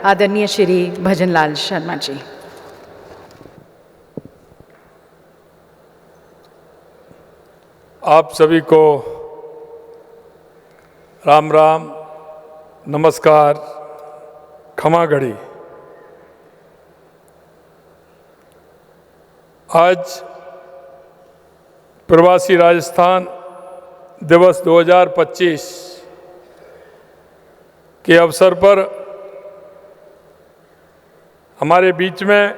आदरणीय श्री भजनलाल शर्मा जी। आप सभी को राम राम, नमस्कार, क्षमा घड़ी। आज प्रवासी राजस्थान दिवस 2025 के अवसर पर हमारे बीच में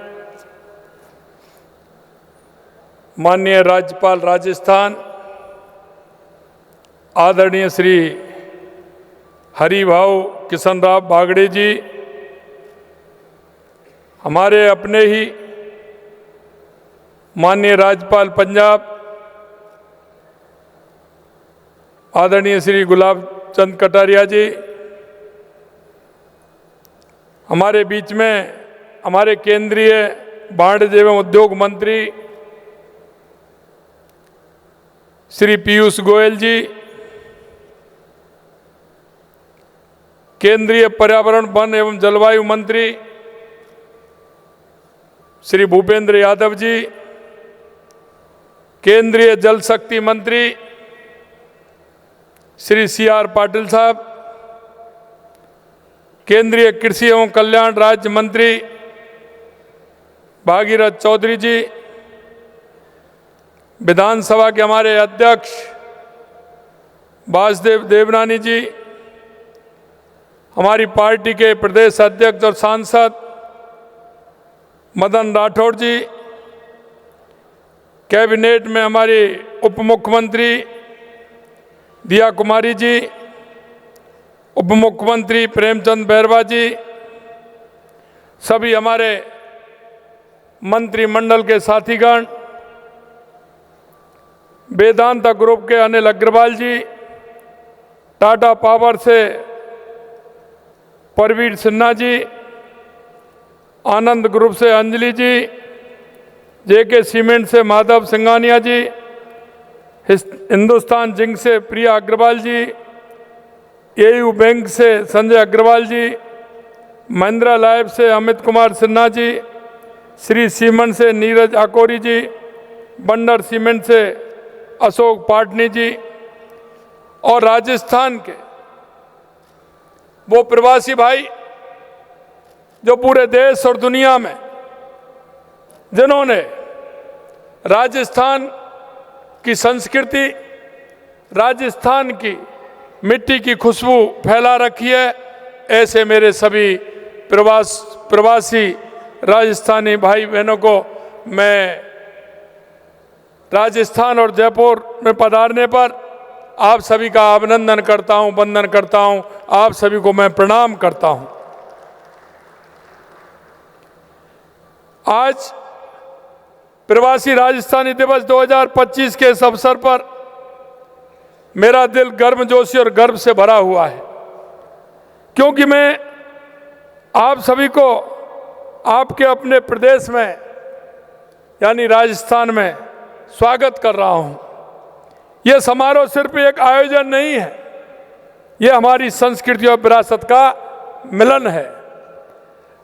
माननीय राज्यपाल राजस्थान आदरणीय श्री हरिभाऊ किशनराव बागड़े जी, हमारे अपने ही माननीय राज्यपाल पंजाब आदरणीय श्री गुलाब चंद कटारिया जी, हमारे बीच में हमारे केंद्रीय वाणिज्य एवं उद्योग मंत्री श्री पीयूष गोयल जी, केंद्रीय पर्यावरण वन एवं जलवायु मंत्री श्री भूपेंद्र यादव जी, केंद्रीय जल शक्ति मंत्री श्री CR पाटिल साहब, केंद्रीय कृषि एवं कल्याण राज्य मंत्री भागीरथ चौधरी जी, विधानसभा के हमारे अध्यक्ष वासुदेव देवनानी जी, हमारी पार्टी के प्रदेश अध्यक्ष और सांसद मदन राठौड़ जी, कैबिनेट में हमारी उप मुख्यमंत्री दिया कुमारी जी, उप मुख्यमंत्री प्रेमचंद बैरवा जी, सभी हमारे मंत्रिमंडल के साथीगण, वेदांता ग्रुप के अनिल अग्रवाल जी, टाटा पावर से परवीर सिन्हा जी, आनंद ग्रुप से अंजलि जी, JK सीमेंट से माधव सिंघानिया जी, हिंदुस्तान जिंक से प्रिया अग्रवाल जी, AU बैंक से संजय अग्रवाल जी, महिंद्रा लाइफ से अमित कुमार सिन्हा जी, श्री सीमेंट से नीरज आकोरी जी, बंडर सीमेंट से अशोक पाटनी जी, और राजस्थान के वो प्रवासी भाई जो पूरे देश और दुनिया में जिन्होंने राजस्थान की संस्कृति, राजस्थान की मिट्टी की खुशबू फैला रखी है, ऐसे मेरे सभी प्रवासी राजस्थानी भाई बहनों को मैं राजस्थान और जयपुर में पधारने पर आप सभी का अभिनंदन करता हूं, वंदन करता हूं, आप सभी को मैं प्रणाम करता हूं। आज प्रवासी राजस्थानी दिवस 2025 के इस अवसर पर मेरा दिल गर्मजोशी और गर्व से भरा हुआ है, क्योंकि मैं आप सभी को आपके अपने प्रदेश में यानी राजस्थान में स्वागत कर रहा हूं। यह समारोह सिर्फ एक आयोजन नहीं है, यह हमारी संस्कृति और विरासत का मिलन है,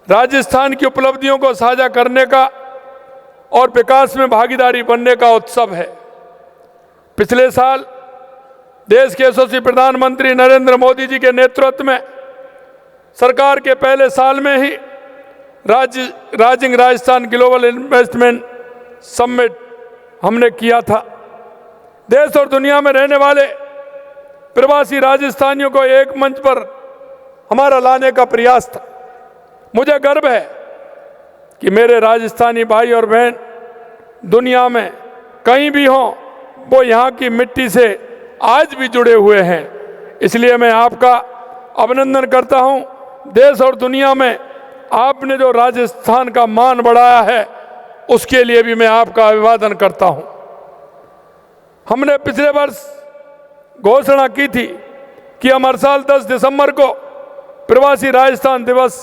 राजस्थान की उपलब्धियों को साझा करने का और विकास में भागीदारी बनने का उत्सव है। पिछले साल देश के यशस्वी प्रधानमंत्री नरेंद्र मोदी जी के नेतृत्व में सरकार के पहले साल में ही rising Rajasthan global investment summit हमने किया था। देश और दुनिया में रहने वाले प्रवासी राजस्थानियों को एक मंच पर हमारा लाने का प्रयास था। मुझे गर्व है कि मेरे राजस्थानी भाई और बहन दुनिया में कहीं भी हों, वो यहाँ की मिट्टी से आज भी जुड़े हुए हैं। इसलिए मैं आपका अभिनंदन करता हूँ। देश और दुनिया में आपने जो राजस्थान का मान बढ़ाया है, उसके लिए भी मैं आपका अभिवादन करता हूँ। हमने पिछले वर्ष घोषणा की थी कि हम हर साल 10 दिसंबर को प्रवासी राजस्थान दिवस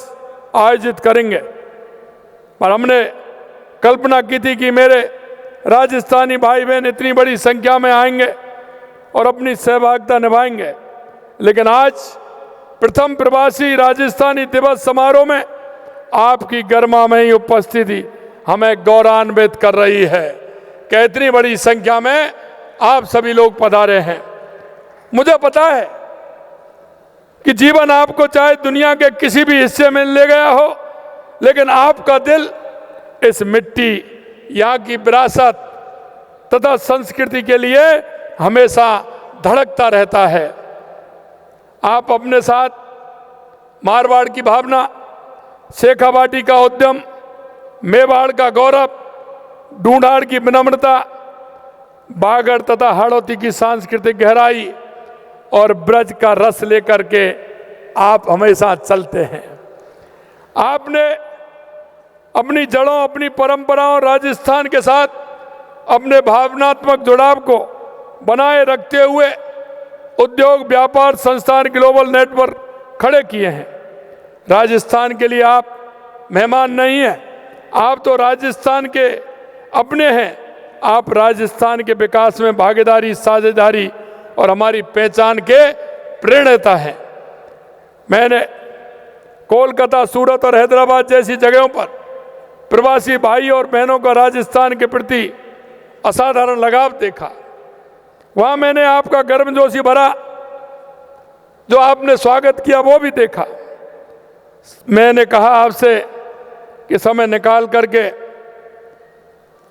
आयोजित करेंगे। पर हमने कल्पना की थी कि मेरे राजस्थानी भाई बहन इतनी बड़ी संख्या में आएंगे और अपनी सहभागिता निभाएंगे। लेकिन आज प्रथम प्रवासी राजस्थानी दिवस समारोह में आपकी गर्मामयी उपस्थिति हमें गौरवान्वित कर रही है कि इतनी बड़ी संख्या में आप सभी लोग पधारे हैं। मुझे पता है कि जीवन आपको चाहे दुनिया के किसी भी हिस्से में ले गया हो, लेकिन आपका दिल इस मिट्टी, यहाँ की विरासत तथा संस्कृति के लिए हमेशा धड़कता रहता है। आप अपने साथ मारवाड़ की भावना, शेखावाटी का उद्यम, मेवाड़ का गौरव, ढूंढाड़ की विनम्रता, बागड़ तथा हाड़ौती की सांस्कृतिक गहराई और ब्रज का रस लेकर के आप हमेशा चलते हैं। आपने अपनी जड़ों, अपनी परंपराओं, राजस्थान के साथ अपने भावनात्मक जुड़ाव को बनाए रखते हुए उद्योग, व्यापार, संस्थान, ग्लोबल नेटवर्क खड़े किए हैं। राजस्थान के लिए आप मेहमान नहीं हैं, आप तो राजस्थान के अपने हैं। आप राजस्थान के विकास में भागीदारी, साझेदारी और हमारी पहचान के प्रेरणा हैं। मैंने कोलकाता, सूरत और हैदराबाद जैसी जगहों पर प्रवासी भाई और बहनों का राजस्थान के प्रति असाधारण लगाव देखा। वहां मैंने आपका गर्मजोशी भरा जो आपने स्वागत किया वो भी देखा। मैंने कहा आपसे कि समय निकाल करके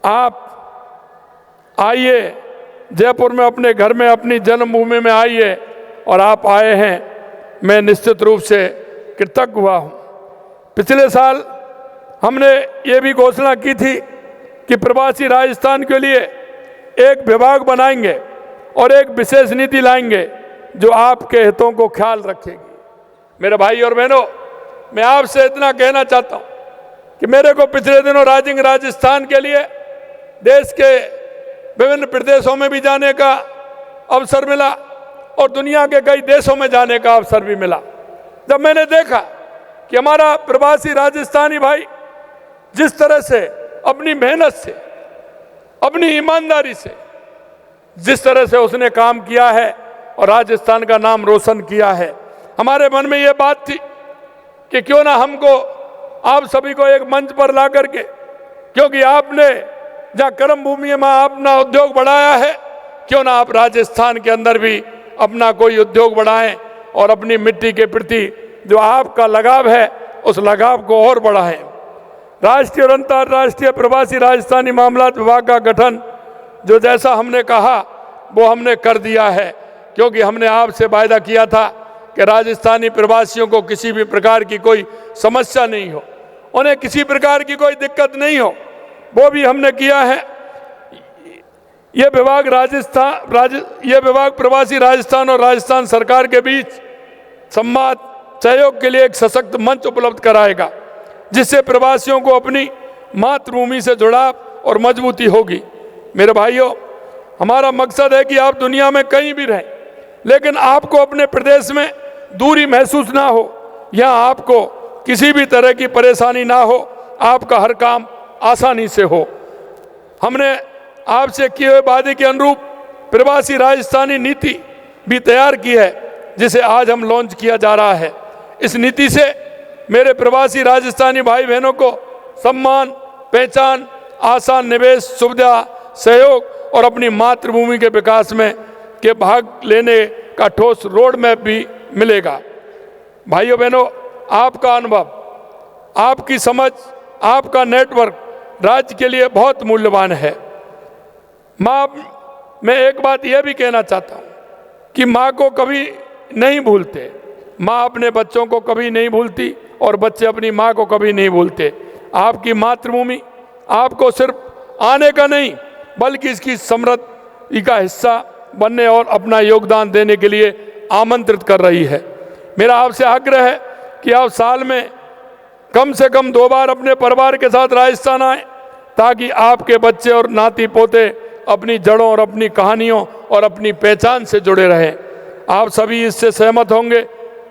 आप आइए, जयपुर में अपने घर में, अपनी जन्मभूमि में आइए, और आप आए हैं। मैं निश्चित रूप से कृतज्ञ हुआ हूँ। पिछले साल हमने ये भी घोषणा की थी कि प्रवासी राजस्थान के लिए एक विभाग बनाएंगे और एक विशेष नीति लाएंगे जो आपके हितों को ख्याल रखेगी। मेरे भाई और बहनों, मैं आपसे इतना कहना चाहता हूँ कि मेरे को पिछले दिनों राजस्थान के लिए देश के विभिन्न प्रदेशों में भी जाने का अवसर मिला और दुनिया के कई देशों में जाने का अवसर भी मिला। जब मैंने देखा कि हमारा प्रवासी राजस्थानी भाई जिस तरह से अपनी मेहनत से, अपनी ईमानदारी से, जिस तरह से उसने काम किया है और राजस्थान का नाम रोशन किया है, हमारे मन में ये बात थी कि क्यों ना हमको, आप सभी को एक मंच पर ला करके, क्योंकि आपने जहाँ कर्म भूमि में अपना उद्योग बढ़ाया है, क्यों ना आप राजस्थान के अंदर भी अपना कोई उद्योग बढ़ाएं और अपनी मिट्टी के प्रति जो आपका लगाव है उस लगाव को और बढ़ाएं। राष्ट्रीय और अंतर्राष्ट्रीय प्रवासी राजस्थानी मामलात विभाग का गठन जो जैसा हमने कहा वो हमने कर दिया है, क्योंकि हमने आपसे वायदा किया था कि राजस्थानी प्रवासियों को किसी भी प्रकार की कोई समस्या नहीं हो, उन्हें किसी प्रकार की कोई दिक्कत नहीं हो, वो भी हमने किया है। ये विभाग प्रवासी राजस्थान और राजस्थान सरकार के बीच संवाद, सहयोग के लिए एक सशक्त मंच उपलब्ध कराएगा, जिससे प्रवासियों को अपनी मातृभूमि से जुड़ाव और मजबूती होगी। मेरे भाइयों, हमारा मकसद है कि आप दुनिया में कहीं भी रहें, लेकिन आपको अपने प्रदेश में दूरी महसूस ना हो, यहाँ आपको किसी भी तरह की परेशानी ना हो, आपका हर काम आसानी से हो। हमने आपसे किए हुए वादे के अनुरूप प्रवासी राजस्थानी नीति भी तैयार की है, जिसे आज हम लॉन्च किया जा रहा है। इस नीति से मेरे प्रवासी राजस्थानी भाई बहनों को सम्मान, पहचान, आसान निवेश, सुविधा, सहयोग और अपनी मातृभूमि के विकास में के भाग लेने का ठोस रोड मैप भी मिलेगा। भाइयों बहनों, आपका अनुभव, आपकी समझ, आपका नेटवर्क राज्य के लिए बहुत मूल्यवान है। मैं एक बात यह भी कहना चाहता हूँ कि माँ को कभी नहीं भूलते, माँ अपने बच्चों को कभी नहीं भूलती और बच्चे अपनी माँ को कभी नहीं भूलते। आपकी मातृभूमि आपको सिर्फ आने का नहीं बल्कि इसकी समृद्धि का हिस्सा बनने और अपना योगदान देने के लिए आमंत्रित कर रही है। मेरा आपसे आग्रह है कि आप साल में कम से कम 2 बार अपने परिवार के साथ राजस्थान आएं, ताकि आपके बच्चे और नाती पोते अपनी जड़ों और अपनी कहानियों और अपनी पहचान से जुड़े रहें। आप सभी इससे सहमत होंगे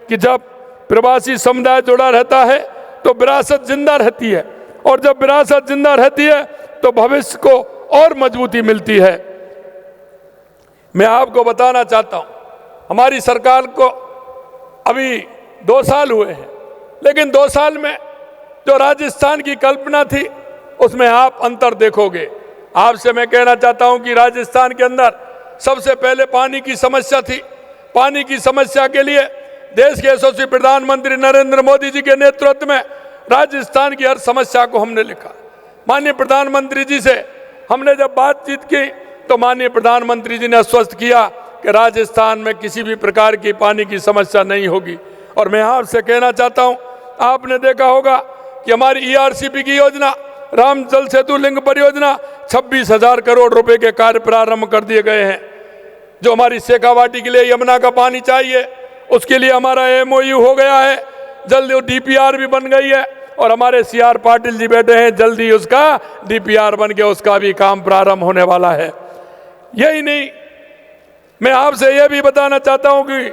कि जब प्रवासी समुदाय जुड़ा रहता है तो विरासत जिंदा रहती है, और जब विरासत जिंदा रहती है तो भविष्य को और मजबूती मिलती है। मैं आपको बताना चाहता हूं, हमारी सरकार को अभी 2 साल हुए हैं, लेकिन 2 साल में जो राजस्थान की कल्पना थी उसमें आप अंतर देखोगे। आपसे मैं कहना चाहता हूं कि राजस्थान के अंदर सबसे पहले पानी की समस्या थी। पानी की समस्या के लिए देश के यशस्वी प्रधानमंत्री नरेंद्र मोदी जी के नेतृत्व में राजस्थान की हर समस्या को हमने लिखा। माननीय प्रधानमंत्री जी से हमने जब बातचीत की तो माननीय प्रधानमंत्री जी ने आश्वस्त किया कि राजस्थान में किसी भी प्रकार की पानी की समस्या नहीं होगी। और मैं आपसे कहना चाहता हूं, आपने देखा होगा कि हमारी ERCP की योजना, राम जल सेतु लिंक परियोजना, 26,000 करोड़ रुपए के कार्य प्रारंभ कर दिए गए हैं। जो हमारी शेखावाटी के लिए यमुना का पानी चाहिए उसके लिए हमारा MOU हो गया है, जल्दी DPR भी बन गई है और हमारे CR पाटिल जी बैठे हैं, जल्दी उसका DPR बन के उसका भी काम प्रारंभ होने वाला है। यही नहीं, मैं आपसे यह भी बताना चाहता हूं कि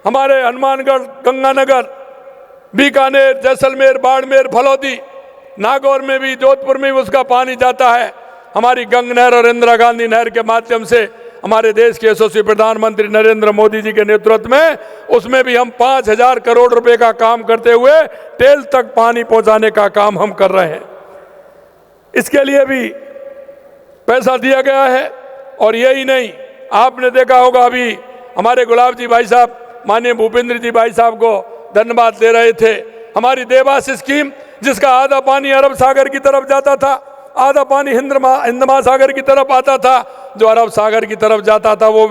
हमारे हनुमानगढ़, गंगानगर, बीकानेर, जैसलमेर, बाड़मेर, फलौदी, नागौर में भी, जोधपुर में भी उसका पानी जाता है। हमारी गंग नहर और इंदिरा गांधी नहर के माध्यम से हमारे देश के यशस्वी प्रधानमंत्री नरेंद्र मोदी जी के नेतृत्व में उसमें भी हम 5,000 करोड़ रुपए का काम करते हुए टेल तक पानी पहुंचाने का काम हम कर रहे हैं। इसके लिए भी पैसा दिया गया है। और यही नहीं, आपने देखा होगा अभी हमारे गुलाब जी भाई साहब, माननीय भूपेंद्र जी भाई साहब को धन्यवाद दे रहे थे। हमारी देवास स्कीम, जिसका आधा पानी अरब सागर की तरफ जाता था, आधा पानी हिंद महासागर की तरफ आता था, जो अरब सागर की तरफ जाता था वो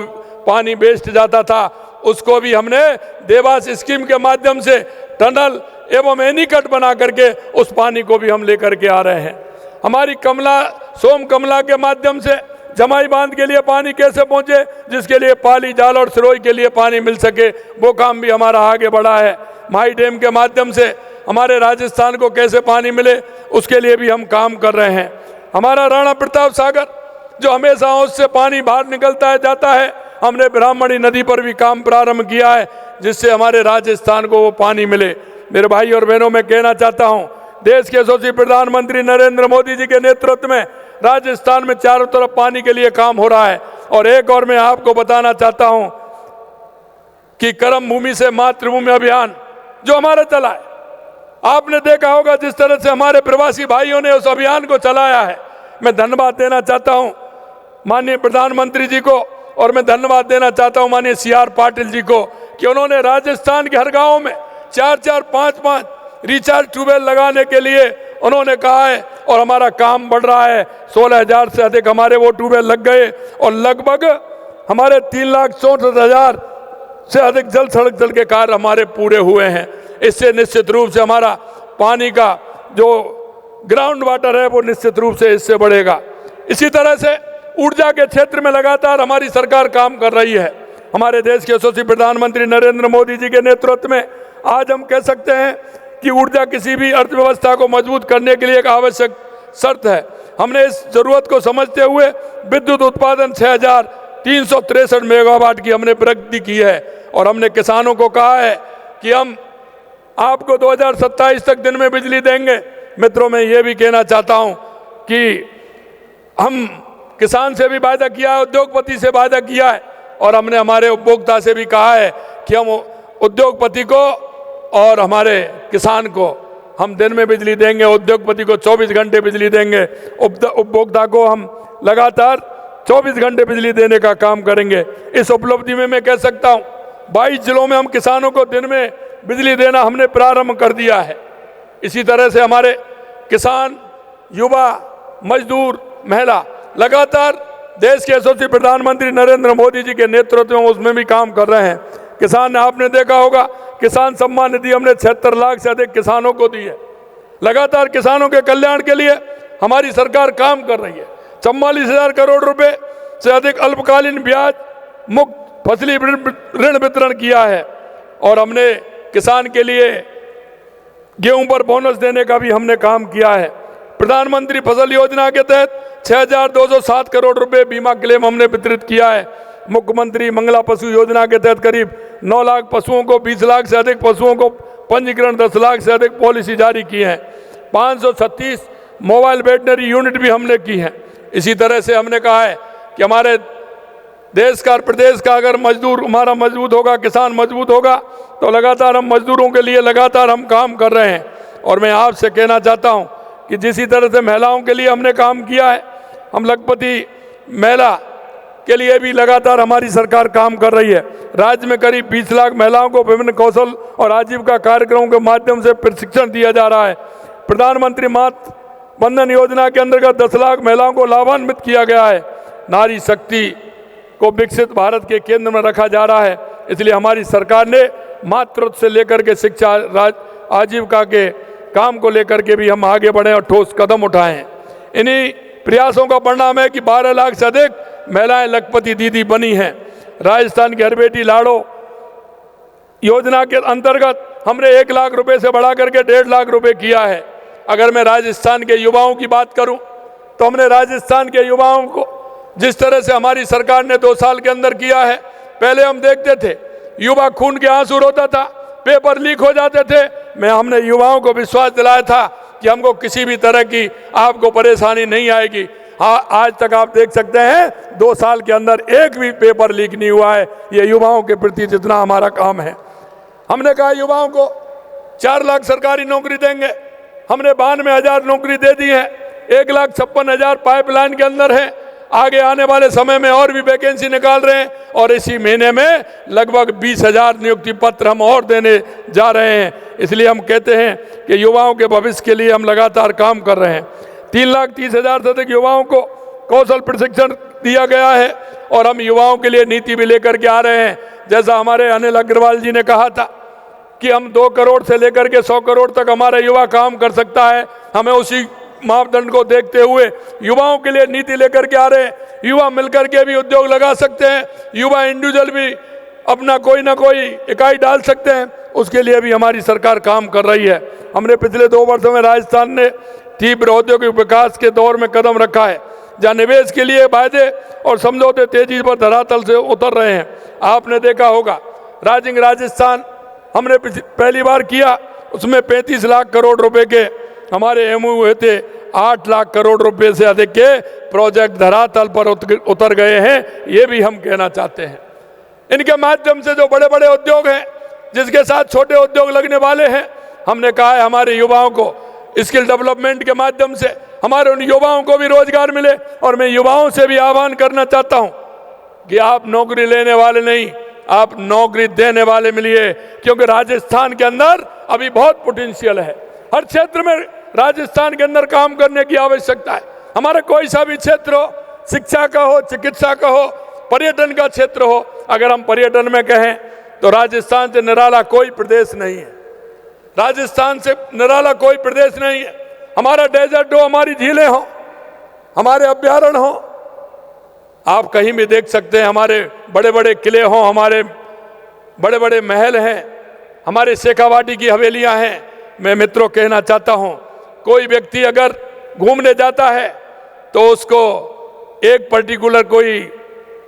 पानी वेस्ट जाता था, उसको भी हमने देवास स्कीम के माध्यम से टनल एवं एनीकट बना करके उस पानी को भी हम लेकर के आ रहे हैं। हमारी सोम कमला के माध्यम से जमाई बांध के लिए पानी कैसे पहुंचे, जिसके लिए पाली, जाल और सिरोही के लिए पानी मिल सके, वो काम भी हमारा आगे बढ़ा है। माई डैम के माध्यम से हमारे राजस्थान को कैसे पानी मिले, उसके लिए भी हम काम कर रहे हैं। हमारा राणा प्रताप सागर, जो हमेशा उससे पानी बाहर निकलता है जाता है, हमने ब्राह्मणी नदी पर भी काम प्रारंभ किया है, जिससे हमारे राजस्थान को वो पानी मिले। मेरे भाई और बहनों, मैं कहना चाहता हूँ, देश के यशस्वी प्रधानमंत्री नरेंद्र मोदी जी के नेतृत्व में राजस्थान में चारों तरफ पानी के लिए काम हो रहा है। और एक और मैं आपको बताना चाहता हूं कि कर्म भूमि से मातृभूमि अभियान जो हमारा चला है, आपने देखा होगा जिस तरह से हमारे प्रवासी भाइयों ने उस अभियान को चलाया है। मैं धन्यवाद देना चाहता हूं माननीय प्रधानमंत्री जी को, और मैं धन्यवाद देना चाहता हूं माननीय CR पाटिल जी को कि उन्होंने राजस्थान के हर गाँव में 4-4, 5-5 रिचार्ज ट्यूबवेल लगाने के लिए उन्होंने कहा है। और हमारा काम बढ़ रहा है, 16,000 से अधिक हमारे वो ट्यूबवेल लग गए और लगभग हमारे 3,64,000 से अधिक जल सड़क जल के कार्य हमारे पूरे हुए हैं। इससे निश्चित रूप से हमारा पानी का जो ग्राउंड वाटर है वो निश्चित रूप से इससे बढ़ेगा। इसी तरह से ऊर्जा के क्षेत्र में लगातार हमारी सरकार काम कर रही है। हमारे देश के यशस्वी प्रधानमंत्री नरेंद्र मोदी जी के नेतृत्व में आज हम कह सकते हैं कि ऊर्जा किसी भी अर्थव्यवस्था को मजबूत करने के लिए एक आवश्यक शर्त है। हमने इस जरूरत को समझते हुए विद्युत उत्पादन 6,363 मेगावाट की हमने प्रगति की है। और हमने किसानों को कहा है कि हम आपको 2027 तक दिन में बिजली देंगे। मित्रों, मैं ये भी कहना चाहता हूं कि हम किसान से भी वायदा किया है, उद्योगपति से वायदा किया है, और हमने हमारे उपभोक्ता से भी कहा है कि हम उद्योगपति को और हमारे किसान को हम दिन में बिजली देंगे, उद्योगपति को 24 घंटे बिजली देंगे, उपभोक्ता को हम लगातार 24 घंटे बिजली देने का काम करेंगे। इस उपलब्धि में मैं कह सकता हूं 22 जिलों में हम किसानों को दिन में बिजली देना हमने प्रारंभ कर दिया है। इसी तरह से हमारे किसान, युवा, मजदूर, महिला लगातार देश के यशस्वी प्रधानमंत्री नरेंद्र मोदी जी के नेतृत्व में उसमें भी काम कर रहे हैं। किसान, आपने देखा होगा किसान सम्मान निधि हमने 76 लाख से अधिक किसानों को दी है। लगातार किसानों के कल्याण के लिए हमारी सरकार काम कर रही है। 44,000 करोड़ रुपए से अधिक अल्पकालीन ब्याज मुक्त फसली ऋण वितरण किया है। और हमने किसान के लिए गेहूं पर बोनस देने का भी हमने काम किया है। प्रधानमंत्री फसल योजना के तहत 6,207 करोड़ रुपए बीमा क्लेम हमने वितरित किया है। मुख्यमंत्री मंगला पशु योजना के तहत करीब 9 लाख पशुओं को, 20 लाख से अधिक पशुओं को पंजीकरण, 10 लाख से अधिक पॉलिसी जारी की है। 536 मोबाइल वेटनरी यूनिट भी हमने की हैं। इसी तरह से हमने कहा है कि हमारे देश का, प्रदेश का अगर मजदूर हमारा मजबूत होगा, किसान मजबूत होगा, तो लगातार हम मजदूरों के लिए लगातार हम काम कर रहे हैं। और मैं आपसे कहना चाहता हूं कि जिस तरह से महिलाओं के लिए हमने काम किया है, हम लखपति महिला के लिए भी लगातार हमारी सरकार काम कर रही है। राज्य में करीब 20 लाख महिलाओं को विभिन्न कौशल और आजीविका कार्यक्रमों के माध्यम से प्रशिक्षण दिया जा रहा है। प्रधानमंत्री मातृ वंदन योजना के अंतर्गत 10 लाख महिलाओं को लाभान्वित किया गया है। नारी शक्ति को विकसित भारत के केंद्र में रखा जा रहा है। इसलिए हमारी सरकार ने मातृत्व से लेकर के शिक्षा, आजीविका के काम को लेकर के भी हम आगे बढ़े और ठोस कदम उठाए हैं। इन्हीं प्रयासों का परिणाम है कि 12 लाख से अधिक महिलाएं लखपति दीदी बनी हैं। राजस्थान की हर बेटी लाड़ो योजना के अंतर्गत हमने 1 लाख रुपए से बढ़ा करके 1.5 लाख रुपए किया है। अगर मैं राजस्थान के युवाओं की बात करूं तो हमने राजस्थान के युवाओं को जिस तरह से हमारी सरकार ने 2 साल के अंदर किया है, पहले हम देखते थे युवा खून के आंसू रोता था, पेपर लीक हो जाते थे। हमने युवाओं को विश्वास दिलाया था कि हमको किसी भी तरह की आपको परेशानी नहीं आएगी। हाँ, आज तक आप देख सकते हैं 2 साल के अंदर एक भी पेपर लीक नहीं हुआ है। ये युवाओं के प्रति जितना हमारा काम है। हमने कहा युवाओं को 4 लाख सरकारी नौकरी देंगे, हमने 92,000 नौकरी दे दी है। 1,56,000 पाइपलाइन के अंदर है। आगे आने वाले समय में और भी वैकेंसी निकाल रहे हैं और इसी महीने में लगभग 20,000 नियुक्ति पत्र हम और देने जा रहे हैं। इसलिए हम कहते हैं कि युवाओं के भविष्य के लिए हम लगातार काम कर रहे हैं। 3,30,000 से अधिक युवाओं को कौशल प्रशिक्षण दिया गया है और हम युवाओं के लिए नीति भी लेकर के आ रहे हैं। जैसा हमारे अनिल अग्रवाल जी ने कहा था कि हम 2 करोड़ से लेकर के 100 करोड़ तक हमारा युवा काम कर सकता है। हमें उसी मापदंड को देखते हुए युवाओं के लिए नीति लेकर के आ रहे हैं। युवा मिलकर के भी उद्योग लगा सकते हैं, युवा इंडिविजुअल भी अपना कोई ना कोई इकाई डाल सकते हैं। उसके लिए भी हमारी सरकार काम कर रही है। हमने पिछले 2 वर्षों में राजस्थान ने तीव्र औद्योगिक विकास के दौर में कदम रखा है, जहाँ निवेश के लिए वायदे और समझौते तेजी पर धरातल से उतर रहे हैं। आपने देखा होगा राजिंग राजस्थान हमने पहली बार किया, उसमें 35 लाख करोड़ रुपए के हमारे एमओयू हुए थे। 8 लाख करोड़ रुपए से अधिक के प्रोजेक्ट धरातल पर उतर गए हैं। ये भी हम कहना चाहते हैं। इनके माध्यम से जो बड़े बड़े उद्योग हैं, जिसके साथ छोटे उद्योग लगने वाले हैं, हमने कहा है हमारे युवाओं को स्किल डेवलपमेंट के माध्यम से हमारे उन युवाओं को भी रोजगार मिले। और मैं युवाओं से भी आह्वान करना चाहता हूं कि आप नौकरी लेने वाले नहीं, आप नौकरी देने वाले मिलिए, क्योंकि राजस्थान के अंदर अभी बहुत पोटेंशियल है। हर क्षेत्र में राजस्थान के अंदर काम करने की आवश्यकता है। हमारा कोई सा भी क्षेत्र हो, शिक्षा का हो, चिकित्सा का हो, पर्यटन का क्षेत्र हो, अगर हम पर्यटन में कहें तो राजस्थान से निराला कोई प्रदेश नहीं है। राजस्थान से निराला कोई प्रदेश नहीं है। हमारा डेजर्ट हो, हमारी झीलें हो, हमारे अभ्यारण्य हो, आप कहीं भी देख सकते हैं। हमारे बड़े बड़े किले हों, हमारे बड़े बड़े महल हैं, हमारे शेखावाटी की हवेलियां हैं। मैं मित्रों कहना चाहता हूं, कोई व्यक्ति अगर घूमने जाता है तो उसको एक पर्टिकुलर कोई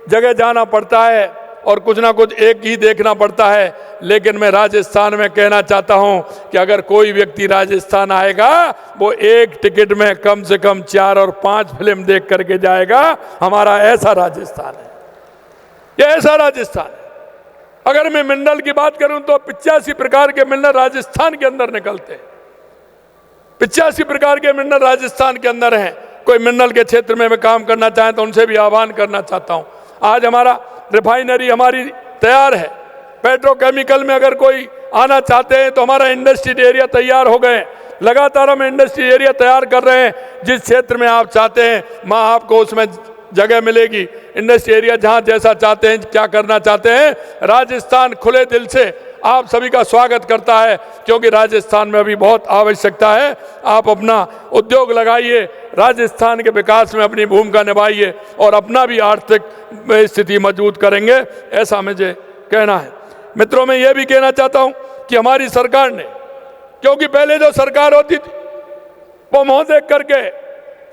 जगह जाना पड़ता है और कुछ ना कुछ एक ही देखना पड़ता है। लेकिन मैं राजस्थान में कहना चाहता हूं कि अगर कोई व्यक्ति राजस्थान आएगा, वो एक टिकट में कम से कम 4 और 5 फिल्म देख करके जाएगा। हमारा ऐसा राजस्थान है, ये ऐसा राजस्थान है। अगर मैं मिनरल की बात करूं तो 85 प्रकार के मिनरल राजस्थान के अंदर निकलते हैं। 85 प्रकार के मिनरल राजस्थान के अंदर हैं। कोई मिनरल के क्षेत्र में काम करना चाहें तो उनसे भी आह्वान करना चाहता हूं। आज हमारा रिफाइनरी हमारी तैयार है। पेट्रोकेमिकल में अगर कोई आना चाहते हैं तो हमारा इंडस्ट्रियल एरिया तैयार हो गए। लगातार हम इंडस्ट्रियल एरिया तैयार कर रहे हैं। जिस क्षेत्र में आप चाहते हैं वहाँ आपको उसमें जगह मिलेगी। इंडस्ट्रियल एरिया जहाँ जैसा चाहते हैं, क्या करना चाहते हैं, राजस्थान खुले दिल से आप सभी का स्वागत करता है, क्योंकि राजस्थान में अभी बहुत आवश्यकता है। आप अपना उद्योग लगाइए, राजस्थान के विकास में अपनी भूमिका निभाइए और अपना भी आर्थिक स्थिति मजबूत करेंगे, ऐसा मुझे कहना है। मित्रों, मैं ये भी कहना चाहता हूँ कि हमारी सरकार ने, क्योंकि पहले जो सरकार होती थी वो मुँह देख करके,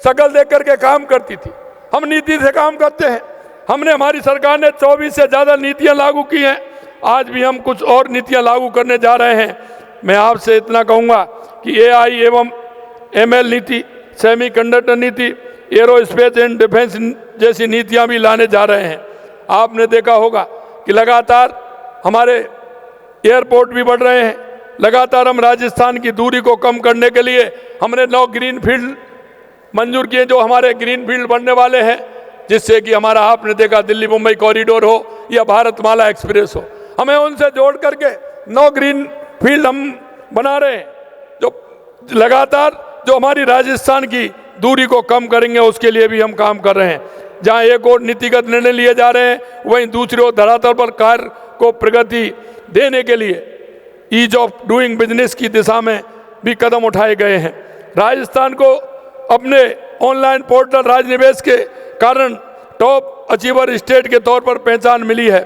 शकल देख करके काम करती थी, हम नीति से काम करते हैं। हमारी सरकार ने 24 से ज़्यादा नीतियाँ लागू की हैं। आज भी हम कुछ और नीतियाँ लागू करने जा रहे हैं। मैं आपसे इतना कहूँगा कि AI एवं ML नीति, सेमी कंडक्टर नीति, एरोस्पेस एंड डिफेंस जैसी नीतियां भी लाने जा रहे हैं। आपने देखा होगा कि लगातार हमारे एयरपोर्ट भी बढ़ रहे हैं। लगातार हम राजस्थान की दूरी को कम करने के लिए हमने 9 ग्रीन फील्ड मंजूर किए, जो हमारे ग्रीन फील्ड बनने वाले हैं, जिससे कि हमारा आपने देखा दिल्ली मुंबई कॉरिडोर हो या भारतमाला एक्सप्रेस हो, हमें उनसे जोड़ करके 9 ग्रीन फील्ड हम बना रहे हैं, जो लगातार जो हमारी राजस्थान की दूरी को कम करेंगे, उसके लिए भी हम काम कर रहे हैं। जहां एक और नीतिगत निर्णय लिए जा रहे हैं, वहीं दूसरी ओर धरातल पर कार्य को प्रगति देने के लिए ईज ऑफ डूइंग बिजनेस की दिशा में भी कदम उठाए गए हैं। राजस्थान को अपने ऑनलाइन पोर्टल राजनिवेश के कारण टॉप अचीवर स्टेट के तौर पर पहचान मिली है।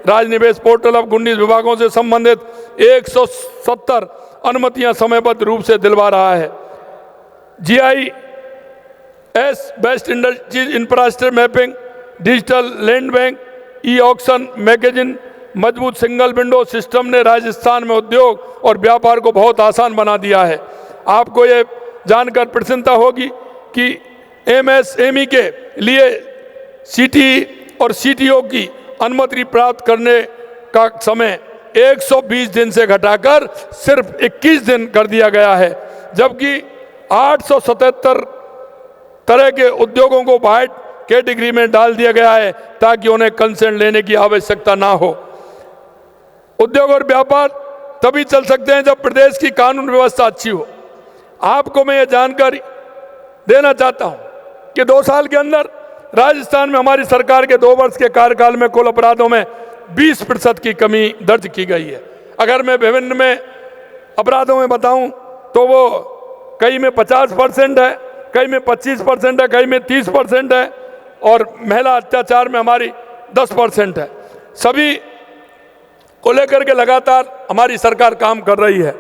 राजनिवेश पोर्टल अब 19 विभागों से संबंधित 170 अनुमतियां समयबद्ध रूप से दिलवा रहा है। GIS best industries infrastructure mapping, digital land bank, e auction magazine, मजबूत सिंगल विंडो सिस्टम ने राजस्थान में उद्योग और व्यापार को बहुत आसान बना दिया है। आपको ये जानकर प्रसन्नता होगी कि MSME के लिए CT और CTO की अनुमति प्राप्त करने का समय 120 दिन से घटाकर सिर्फ 21 दिन कर दिया गया है, जबकि 877 तरह के उद्योगों को वाइट कैटेगरी में डाल दिया गया है ताकि उन्हें कंसेंट लेने की आवश्यकता ना हो। उद्योग और व्यापार तभी चल सकते हैं जब प्रदेश की कानून व्यवस्था अच्छी हो। आपको मैं ये जानकारी देना चाहता हूं कि 2 साल के अंदर राजस्थान में हमारी सरकार के 2 वर्ष के कार्यकाल में कुल अपराधों में 20% की कमी दर्ज की गई है। अगर मैं विभिन्न में अपराधों में बताऊं तो वो कई में 50% है, कई में 25% है, कई में 30% है, और महिला अत्याचार में हमारी 10% है। सभी को लेकर के लगातार हमारी सरकार काम कर रही है।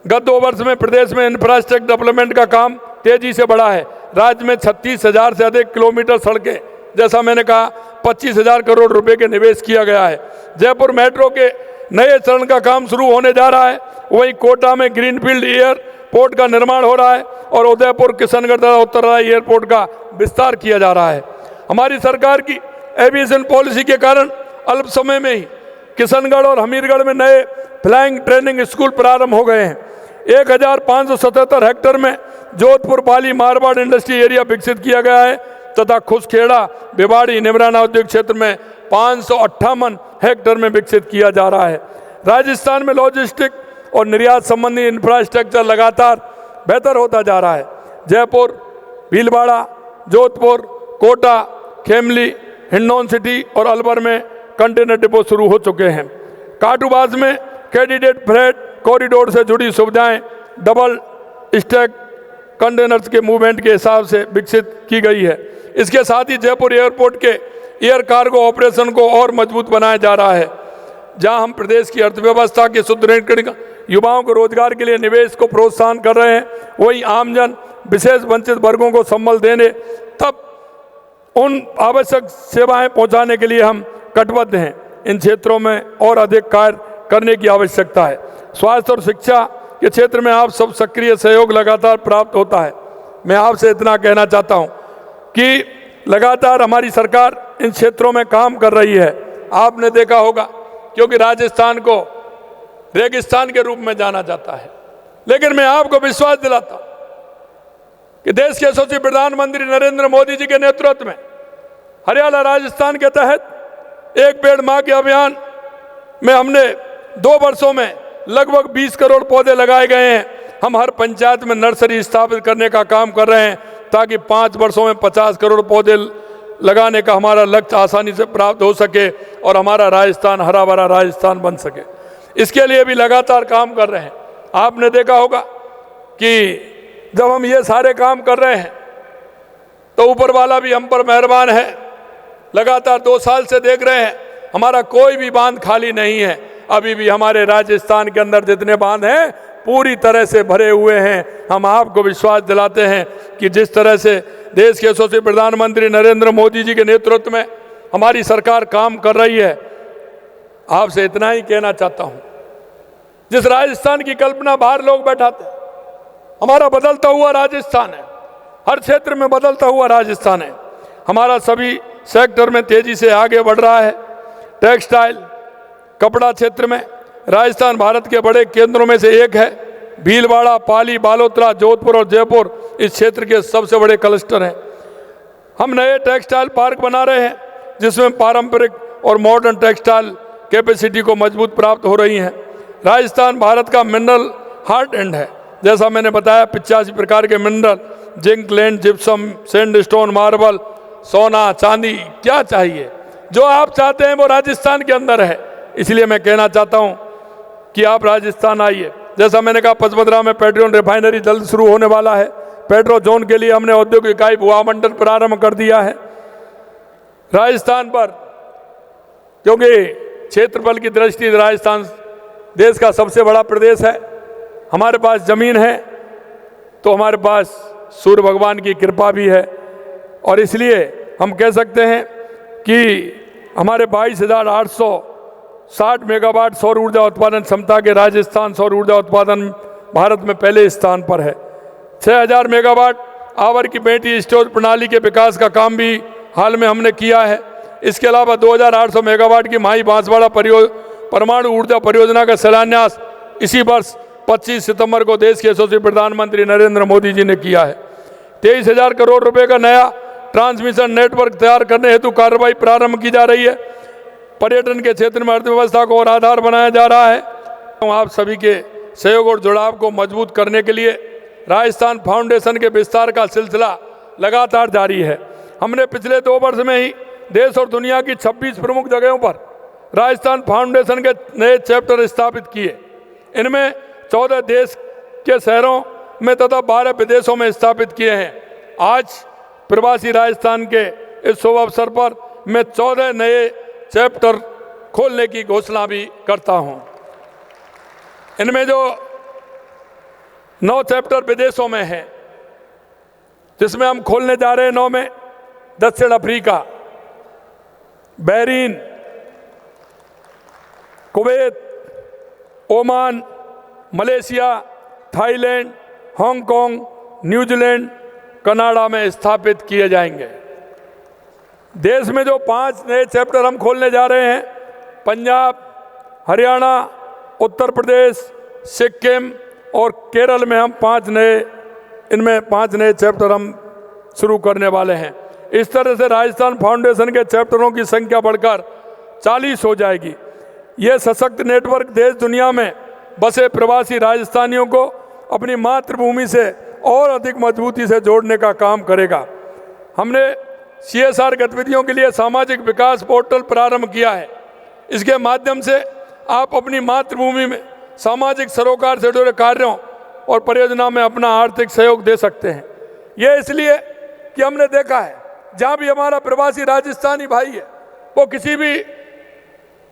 गत 2 वर्ष में प्रदेश में इंफ्रास्ट्रक्चर डेवलपमेंट का काम तेजी से बढ़ा है। राज्य में 36,000 से अधिक किलोमीटर सड़कें, जैसा मैंने कहा, 25,000 करोड़ रुपए के निवेश किया गया है। जयपुर मेट्रो के नए चरण का काम शुरू होने जा रहा है। वहीं कोटा में ग्रीनफील्ड एयरपोर्ट का निर्माण हो रहा है और उदयपुर किशनगढ़ तथा उत्तरराय एयरपोर्ट का विस्तार किया जा रहा है। हमारी सरकार की एविएशन पॉलिसी के कारण अल्प समय में ही किशनगढ़ और हमीरगढ़ में नए फ्लाइंग ट्रेनिंग स्कूल प्रारंभ हो गए हैं। 1577 हेक्टेयर में जोधपुर पाली मारवाड़ इंडस्ट्री एरिया विकसित किया गया है तथा खुसखेड़ा भिवाड़ी निमराना उद्योग क्षेत्र में 558 हेक्टेयर में विकसित किया जा रहा है। राजस्थान में लॉजिस्टिक और निर्यात संबंधी इंफ्रास्ट्रक्चर लगातार बेहतर होता जा रहा है। जयपुर, भीलवाड़ा, जोधपुर, कोटा, खेमली, हिंडौन सिटी और अलवर में कंटेनर डिपो शुरू हो चुके हैं। काटूबाज में कैंडिडेट फ्रेट कॉरिडोर से जुड़ी सुविधाएं डबल स्टैक कंटेनर्स के मूवमेंट के हिसाब से विकसित की गई है। इसके साथ ही जयपुर एयरपोर्ट के एयर कार्गो ऑपरेशन को और मजबूत बनाया जा रहा है। जहां हम प्रदेश की अर्थव्यवस्था के सुदृढ़ीकरण, युवाओं को रोजगार के लिए निवेश को प्रोत्साहन कर रहे हैं, वहीं आमजन विशेष वंचित वर्गों को संबल देने तब उन आवश्यक सेवाएं पहुंचाने के लिए हम कटिबद्ध हैं। इन क्षेत्रों में और अधिक कार्य करने की आवश्यकता है। स्वास्थ्य और शिक्षा के क्षेत्र में आप सब सक्रिय सहयोग लगातार प्राप्त होता है। मैं आपसे इतना कहना चाहता हूं कि लगातार हमारी सरकार इन क्षेत्रों में काम कर रही है। आपने देखा होगा, क्योंकि राजस्थान को रेगिस्तान के रूप में जाना जाता है, लेकिन मैं आपको विश्वास दिलाता हूं कि देश के यशस्वी प्रधानमंत्री नरेंद्र मोदी जी के नेतृत्व में हरियाणा राजस्थान के तहत एक पेड़ मां के अभियान में हमने 2 वर्षों में लगभग 20 करोड़ पौधे लगाए गए हैं। हम हर पंचायत में नर्सरी स्थापित करने का काम कर रहे हैं ताकि 5 वर्षों में 50 करोड़ पौधे लगाने का हमारा लक्ष्य आसानी से प्राप्त हो सके और हमारा राजस्थान हरा भरा राजस्थान बन सके। इसके लिए भी लगातार काम कर रहे हैं। आपने देखा होगा कि जब हम ये सारे काम कर रहे हैं तो ऊपर वाला भी हम पर मेहरबान है। लगातार 2 साल से देख रहे हैं, हमारा कोई भी बांध खाली नहीं है। अभी भी हमारे राजस्थान के अंदर जितने बांध हैं पूरी तरह से भरे हुए हैं। हम आपको विश्वास दिलाते हैं कि जिस तरह से देश के यशस्वी प्रधानमंत्री नरेंद्र मोदी जी के नेतृत्व में हमारी सरकार काम कर रही है, आपसे इतना ही कहना चाहता हूं, जिस राजस्थान की कल्पना बाहर लोग बैठाते हैं, हमारा बदलता हुआ राजस्थान है, हर क्षेत्र में बदलता हुआ राजस्थान है। हमारा सभी सेक्टर में तेजी से आगे बढ़ रहा है। टेक्सटाइल, कपड़ा क्षेत्र में राजस्थान भारत के बड़े केंद्रों में से एक है। भीलवाड़ा, पाली, बालोतरा, जोधपुर और जयपुर इस क्षेत्र के सबसे बड़े क्लस्टर हैं। हम नए टेक्सटाइल पार्क बना रहे हैं जिसमें पारंपरिक और मॉडर्न टेक्सटाइल कैपेसिटी को मजबूत प्राप्त हो रही है। राजस्थान भारत का मिनरल हार्ट एंड है। जैसा मैंने बताया 85 प्रकार के mineral, zinc, lead, gypsum, sandstone, marble, सोना, चांदी, क्या चाहिए जो आप चाहते हैं वो राजस्थान के अंदर है। इसलिए मैं कहना चाहता हूं कि आप राजस्थान आइए। जैसा मैंने कहा, पचमदरा में पेट्रोल रिफाइनरी जल्द शुरू होने वाला है। पेट्रो जोन के लिए हमने औद्योगिक इकाई भू आवंटन प्रारंभ कर दिया है। राजस्थान पर, क्योंकि क्षेत्रफल की दृष्टि से राजस्थान देश का सबसे बड़ा प्रदेश है, हमारे पास जमीन है तो हमारे पास सूर्य भगवान की कृपा भी है। और इसलिए हम कह सकते हैं कि हमारे 22,860 मेगावाट सौर ऊर्जा उत्पादन क्षमता के राजस्थान सौर ऊर्जा उत्पादन भारत में पहले स्थान पर है। 6,000 मेगावाट आवर की बैटरी स्टोरेज प्रणाली के विकास का काम भी हाल में हमने किया है। इसके अलावा 2,800 मेगावाट की माही बांसवाड़ा परमाणु ऊर्जा परियोजना का शिलान्यास इसी वर्ष 25 सितंबर को देश के यशस्वी प्रधानमंत्री नरेंद्र मोदी जी ने किया है। 23,000 करोड़ रुपए का नया ट्रांसमिशन नेटवर्क तैयार करने हेतु कार्रवाई प्रारंभ की जा रही है। पर्यटन के क्षेत्र में अर्थव्यवस्था को और आधार बनाया जा रहा है। आप सभी के सहयोग और जुड़ाव को मजबूत करने के लिए राजस्थान फाउंडेशन के विस्तार का सिलसिला लगातार जारी है। हमने पिछले 2 वर्ष में ही देश और दुनिया की 26 प्रमुख जगहों पर राजस्थान फाउंडेशन के नए चैप्टर स्थापित किए। इनमें 14 देश के शहरों में तथा 12 विदेशों में स्थापित किए हैं। आज प्रवासी राजस्थान के इस शुभ अवसर पर मैं 14 नए चैप्टर खोलने की घोषणा भी करता हूं। इनमें जो 9 चैप्टर विदेशों में हैं, जिसमें हम खोलने जा रहे हैं 9 में दक्षिण Africa, Bahrain, Kuwait, Oman, Malaysia, Thailand, Hong Kong, New Zealand, Canada में स्थापित किए जाएंगे। देश में जो 5 नए चैप्टर हम खोलने जा रहे हैं, पंजाब, हरियाणा, उत्तर प्रदेश, सिक्किम और केरल में हम 5 नए चैप्टर हम शुरू करने वाले हैं। इस तरह से राजस्थान फाउंडेशन के चैप्टरों की संख्या बढ़कर 40 हो जाएगी। यह सशक्त नेटवर्क देश दुनिया में बसे प्रवासी राजस्थानियों को अपनी मातृभूमि से और अधिक मजबूती से जोड़ने का काम करेगा। हमने CSR गतिविधियों के लिए सामाजिक विकास पोर्टल प्रारंभ किया है। इसके माध्यम से आप अपनी मातृभूमि में सामाजिक सरोकार से जुड़े कार्यों और परियोजना में अपना आर्थिक सहयोग दे सकते हैं। यह इसलिए कि हमने देखा है जहाँ भी हमारा प्रवासी राजस्थानी भाई है, वो किसी भी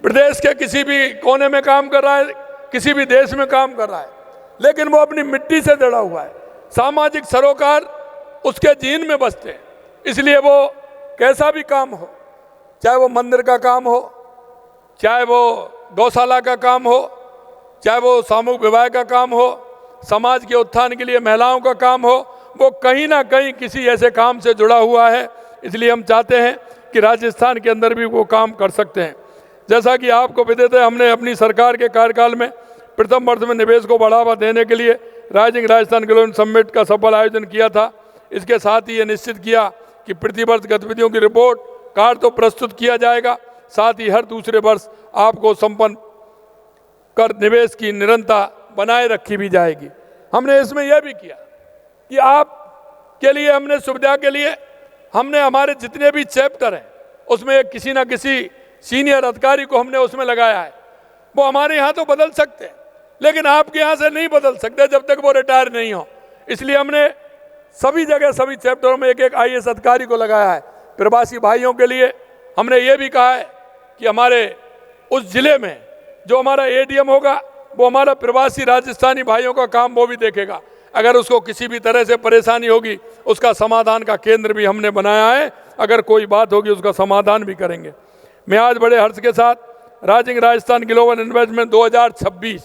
प्रदेश के किसी भी कोने में काम कर रहा है, किसी भी देश में काम कर रहा है, लेकिन वो अपनी मिट्टी से जुड़ा हुआ है। सामाजिक सरोकार उसके जीन में बसते हैं। इसलिए वो कैसा भी काम हो, चाहे वो मंदिर का काम हो, चाहे वो गौशाला का काम हो, चाहे वो सामूहिक विवाह का काम हो, समाज के उत्थान के लिए महिलाओं का काम हो, वो कहीं ना कहीं किसी ऐसे काम से जुड़ा हुआ है। इसलिए हम चाहते हैं कि राजस्थान के अंदर भी वो काम कर सकते हैं। जैसा कि आपको विदित है, हमने अपनी सरकार के कार्यकाल में प्रथम वर्ष में निवेश को बढ़ावा देने के लिए राइजिंग राजस्थान ग्लोबल समिट का सफल आयोजन किया था। इसके साथ ही ये निश्चित किया कि प्रति वर्ष गतिविधियों की रिपोर्ट कार्ड तो प्रस्तुत किया जाएगा, साथ ही हर दूसरे वर्ष आपको संपन्न कर निवेश की निरंतरता बनाए रखी भी जाएगी। हमने इसमें यह भी किया कि आप के लिए हमने सुविधा के लिए हमने हमारे जितने भी चैप्टर हैं उसमें एक किसी न किसी सीनियर अधिकारी को हमने उसमें लगाया है। वो हमारे यहाँ तो बदल सकते हैं, लेकिन आपके यहाँ से नहीं बदल सकते जब तक वो रिटायर नहीं हो। इसलिए हमने सभी जगह सभी चैप्टरों में एक एक IAS अधिकारी को लगाया है। प्रवासी भाइयों के लिए हमने ये भी कहा है कि हमारे उस जिले में जो हमारा ADM होगा वो हमारा प्रवासी राजस्थानी भाइयों का काम वो भी देखेगा। अगर उसको किसी भी तरह से परेशानी होगी उसका समाधान का केंद्र भी हमने बनाया है। अगर कोई बात होगी उसका समाधान भी करेंगे। मैं आज बड़े हर्ष के साथ राइजिंग राजस्थान ग्लोबल इन्वेस्टमेंट 2026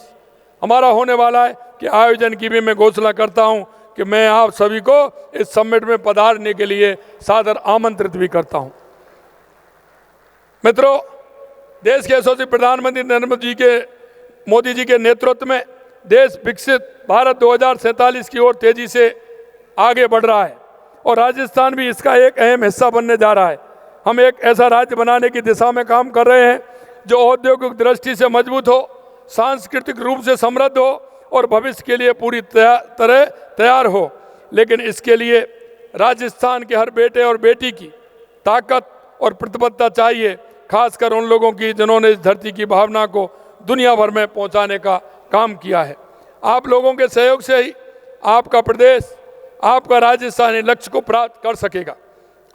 हमारा होने वाला है, के आयोजन की भी मैं घोषणा करता हूं कि मैं आप सभी को इस समिट में पधारने के लिए सादर आमंत्रित भी करता हूं। मित्रों, देश के यशस्वी प्रधानमंत्री मोदी जी के नेतृत्व में देश विकसित भारत 2047 की ओर तेजी से आगे बढ़ रहा है और राजस्थान भी इसका एक अहम हिस्सा बनने जा रहा है। हम एक ऐसा राज्य बनाने की दिशा में काम कर रहे हैं जो औद्योगिक दृष्टि से मजबूत हो, सांस्कृतिक रूप से समृद्ध हो और भविष्य के लिए पूरी तरह तैयार हो। लेकिन इसके लिए राजस्थान के हर बेटे और बेटी की ताकत और प्रतिबद्धता चाहिए, खासकर उन लोगों की जिन्होंने इस धरती की भावना को दुनिया भर में पहुंचाने का काम किया है। आप लोगों के सहयोग से ही आपका प्रदेश, आपका राजस्थान इन लक्ष्य को प्राप्त कर सकेगा।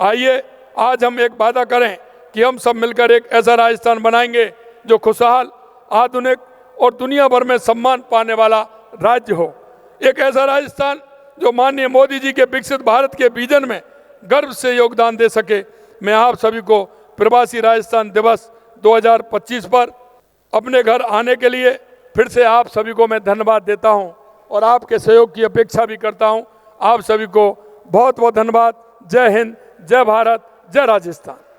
आइए आज हम एक वादा करें कि हम सब मिलकर एक ऐसा राजस्थान बनाएंगे जो खुशहाल, आधुनिक और दुनिया भर में सम्मान पाने वाला राज्य हो। एक ऐसा राजस्थान जो माननीय मोदी जी के विकसित भारत के विजन में गर्व से योगदान दे सके। मैं आप सभी को प्रवासी राजस्थान दिवस 2025 पर अपने घर आने के लिए फिर से आप सभी को मैं धन्यवाद देता हूं और आपके सहयोग की अपेक्षा भी करता हूं। आप सभी को बहुत बहुत धन्यवाद। जय हिंद, जय भारत, जय राजस्थान।